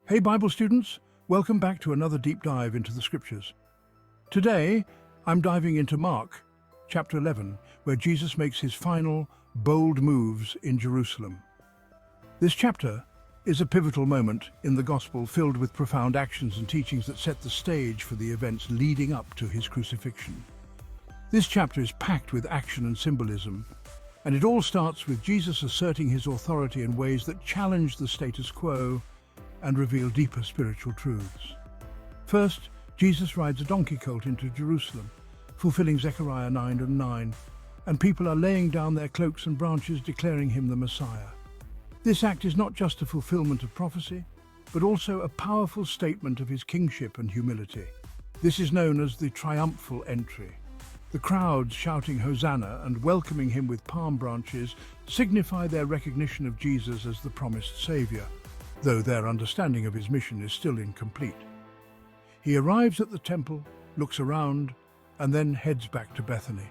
Hey Bible students, welcome back to another deep dive into the scriptures. Today, I'm diving into Mark, chapter 11, where Jesus makes his final, bold moves in Jerusalem. This chapter is a pivotal moment in the gospel filled with profound actions and teachings that set the stage for the events leading up to his crucifixion. This chapter is packed with action and symbolism, and it all starts with Jesus asserting his authority in ways that challenge the status quo and reveal deeper spiritual truths. First, Jesus rides a donkey colt into Jerusalem, fulfilling Zechariah 9:9, and people are laying down their cloaks and branches, declaring him the Messiah. This act is not just a fulfillment of prophecy, but also a powerful statement of his kingship and humility. This is known as the triumphal entry. The crowds shouting Hosanna and welcoming him with palm branches signify their recognition of Jesus as the promised Savior, though their understanding of his mission is still incomplete. He arrives at the temple, looks around, and then heads back to Bethany.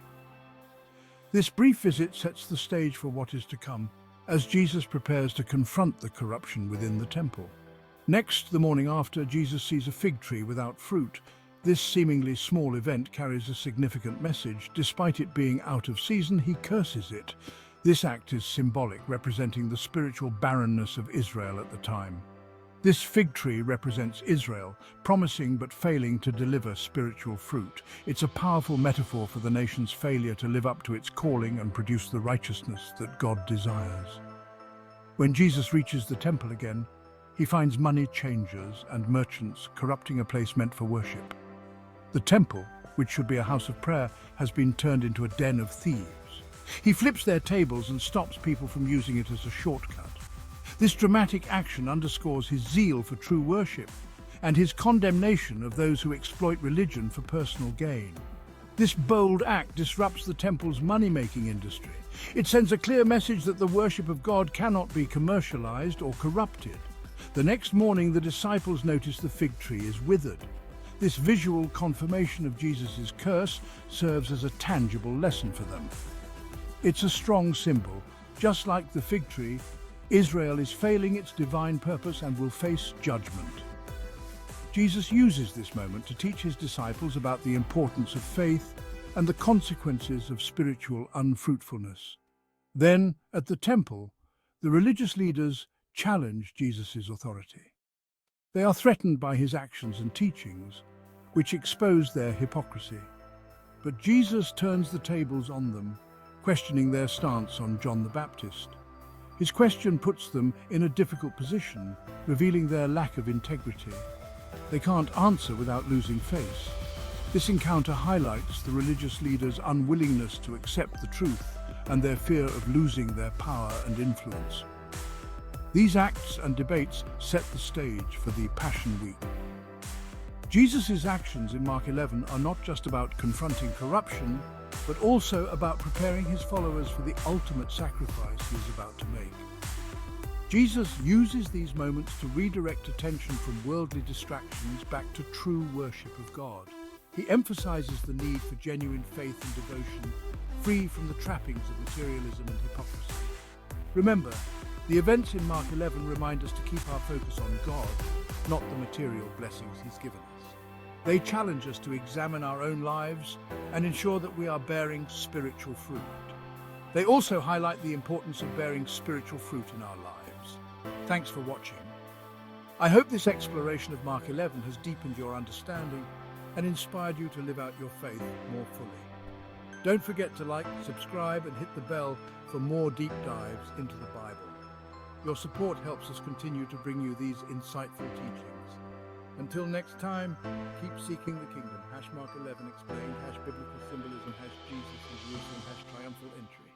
This brief visit sets the stage for what is to come, as Jesus prepares to confront the corruption within the temple. Next, the morning after, Jesus sees a fig tree without fruit. This seemingly small event carries a significant message. Despite it being out of season, he curses it. This act is symbolic, representing the spiritual barrenness of Israel at the time. This fig tree represents Israel, promising but failing to deliver spiritual fruit. It's a powerful metaphor for the nation's failure to live up to its calling and produce the righteousness that God desires. When Jesus reaches the temple again, he finds money changers and merchants corrupting a place meant for worship. The temple, which should be a house of prayer, has been turned into a den of thieves. He flips their tables and stops people from using it as a shortcut. This dramatic action underscores his zeal for true worship and his condemnation of those who exploit religion for personal gain. This bold act disrupts the temple's money-making industry. It sends a clear message that the worship of God cannot be commercialized or corrupted. The next morning, the disciples notice the fig tree is withered. This visual confirmation of Jesus' curse serves as a tangible lesson for them. It's a strong symbol. Just like the fig tree, Israel is failing its divine purpose and will face judgment. Jesus uses this moment to teach his disciples about the importance of faith and the consequences of spiritual unfruitfulness. Then, at the temple, the religious leaders challenge Jesus' authority. They are threatened by his actions and teachings, which expose their hypocrisy. But Jesus turns the tables on them, questioning their stance on John the Baptist. His question puts them in a difficult position, revealing their lack of integrity. They can't answer without losing face. This encounter highlights the religious leaders' unwillingness to accept the truth and their fear of losing their power and influence. These acts and debates set the stage for the Passion Week. Jesus' actions in Mark 11 are not just about confronting corruption, but also about preparing his followers for the ultimate sacrifice he is about to make. Jesus uses these moments to redirect attention from worldly distractions back to true worship of God. He emphasizes the need for genuine faith and devotion, free from the trappings of materialism and hypocrisy. Remember, the events in Mark 11 remind us to keep our focus on God, not the material blessings he's given us. They challenge us to examine our own lives and ensure that we are bearing spiritual fruit. They also highlight the importance of bearing spiritual fruit in our lives. Thanks for watching. I hope this exploration of Mark 11 has deepened your understanding and inspired you to live out your faith more fully. Don't forget to like, subscribe, and hit the bell for more deep dives into the Bible. Your support helps us continue to bring you these insightful teachings. Until next time, keep seeking the kingdom. #Mark 11 explained, #biblical symbolism, #Jesus in Jerusalem, #triumphal entry.